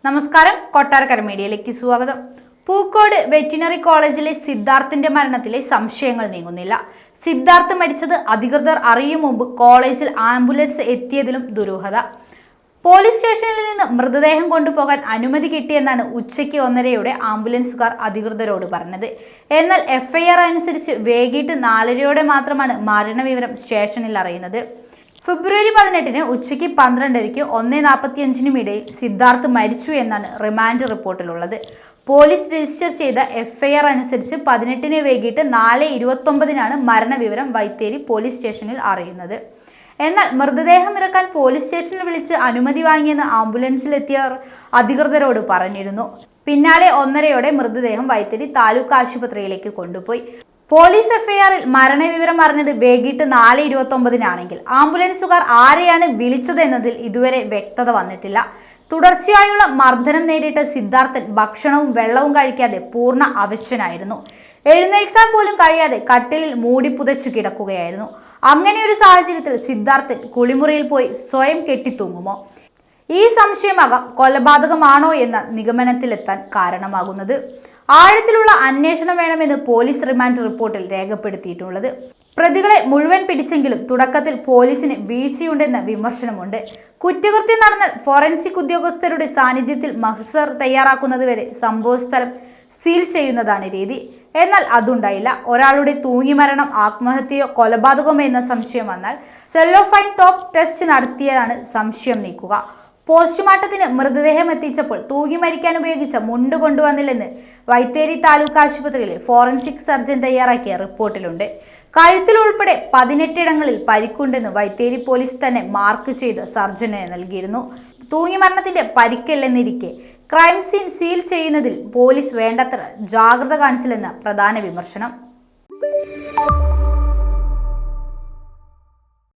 നമസ്കാരം, കൊട്ടാരക്കര മീഡിയയിലേക്ക് സ്വാഗതം. പൂക്കോട് വെറ്റിനറി കോളേജിലെ സിദ്ധാർത്ഥിന്റെ മരണത്തിലെ സംശയങ്ങൾ നീങ്ങുന്നില്ല. സിദ്ധാർത്ഥ് മരിച്ചത് അധികൃതർ അറിയും മുമ്പ് കോളേജിൽ ആംബുലൻസ് എത്തിയതിലും ദുരൂഹത. പോലീസ് സ്റ്റേഷനിൽ നിന്ന് മൃതദേഹം കൊണ്ടുപോകാൻ അനുമതി കിട്ടിയെന്നാണ് ഉച്ചയ്ക്ക് 1:30 ആംബുലൻസുകാർ അധികൃതരോട് പറഞ്ഞത്. എന്നാൽ FIR അനുസരിച്ച് വൈകിട്ട് 4:30 മാത്രമാണ് മരണവിവരം സ്റ്റേഷനിൽ അറിയുന്നത്. ഫെബ്രുവരി 18 ഉച്ചയ്ക്ക് 12:00 1:45 ഇടയിൽ സിദ്ധാർത്ഥ് മരിച്ചു എന്നാണ് റിമാൻഡ് റിപ്പോർട്ടിലുള്ളത്. പോലീസ് രജിസ്റ്റർ ചെയ്ത FIR അനുസരിച്ച് 18 വൈകിട്ട് 4:29 മരണവിവരം വൈത്തേരി പോലീസ് സ്റ്റേഷനിൽ അറിയുന്നത്. എന്നാൽ മൃതദേഹം ഇറക്കാൻ പോലീസ് സ്റ്റേഷനിൽ വിളിച്ച് അനുമതി വാങ്ങിയെന്ന് ആംബുലൻസിലെത്തിയവർ അധികൃതരോട് പറഞ്ഞിരുന്നു. പിന്നാലെ 1:30 മൃതദേഹം വൈത്തേരി താലൂക്ക് ആശുപത്രിയിലേക്ക് കൊണ്ടുപോയി. പോലീസ് FIRൽ മരണവിവരം അറിഞ്ഞത് വൈകിട്ട് 4:29 ആംബുലൻസുകാർ ആരെയാണ് വിളിച്ചതെന്നതിൽ ഇതുവരെ വ്യക്തത വന്നിട്ടില്ല. തുടർച്ചയായുള്ള മർദ്ദനം നേരിട്ട സിദ്ധാർത്ഥൻ ഭക്ഷണവും വെള്ളവും കഴിക്കാതെ പൂർണ്ണ അവശനായിരുന്നു. എഴുന്നേൽക്കാൻ പോലും കഴിയാതെ കട്ടിലിൽ മൂടി പുതച്ചു കിടക്കുകയായിരുന്നു. അങ്ങനെ ഒരു സാഹചര്യത്തിൽ സിദ്ധാർത്ഥൻ കുളിമുറിയിൽ പോയി സ്വയം കെട്ടിത്തൂങ്ങുമോ? ഈ സംശയമാകാം കൊലപാതകമാണോ എന്ന നിഗമനത്തിലെത്താൻ കാരണമാകുന്നത്. ആഴത്തിലുള്ള അന്വേഷണം വേണമെന്ന് പോലീസ് റിമാൻഡ് റിപ്പോർട്ടിൽ രേഖപ്പെടുത്തിയിട്ടുള്ളത്. പ്രതികളെ മുഴുവൻ പിടിച്ചെങ്കിലും തുടക്കത്തിൽ പോലീസിന് വീഴ്ചയുണ്ടെന്ന വിമർശനമുണ്ട്. കുറ്റകൃത്യം നടന്നാൽ ഫോറൻസിക് ഉദ്യോഗസ്ഥരുടെ സാന്നിധ്യത്തിൽ മഹ്സർ തയ്യാറാക്കുന്നതുവരെ സംഭവസ്ഥലം സീൽ ചെയ്യുന്നതാണ് രീതി. എന്നാൽ അതുണ്ടായില്ല. ഒരാളുടെ തൂങ്ങിമരണം ആത്മഹത്യയോ കൊലപാതകമോ എന്ന സംശയം വന്നാൽ സെല്ലോഫൈൻ ടോപ്പ് ടെസ്റ്റ് നടത്തിയതാണ് സംശയം നീക്കുക. പോസ്റ്റ്മോർട്ടത്തിന് മൃതദേഹം എത്തിച്ചപ്പോൾ തൂങ്ങി മരിക്കാൻ ഉപയോഗിച്ച മുണ്ട് കൊണ്ടുവന്നില്ലെന്ന് വൈത്തേരി താലൂക്ക് ആശുപത്രിയിലെ ഫോറൻസിക് സർജൻ തയ്യാറാക്കിയ റിപ്പോർട്ടിലുണ്ട്. കഴുത്തിൽ ഉൾപ്പെടെ 18 ഇടങ്ങളിൽ പരിക്കുണ്ടെന്ന് വൈത്തേരി പോലീസ് തന്നെ മാർക്ക് ചെയ്ത് സർജന് നൽകിയിരുന്നു. തൂങ്ങി മരണത്തിന്റെ പരിക്കല്ലെന്നിരിക്കെ ക്രൈം സീൻ സീൽ ചെയ്യുന്നതിൽ പോലീസ് വേണ്ടത്ര ജാഗ്രത കാണിച്ചില്ലെന്ന പ്രധാന വിമർശനം.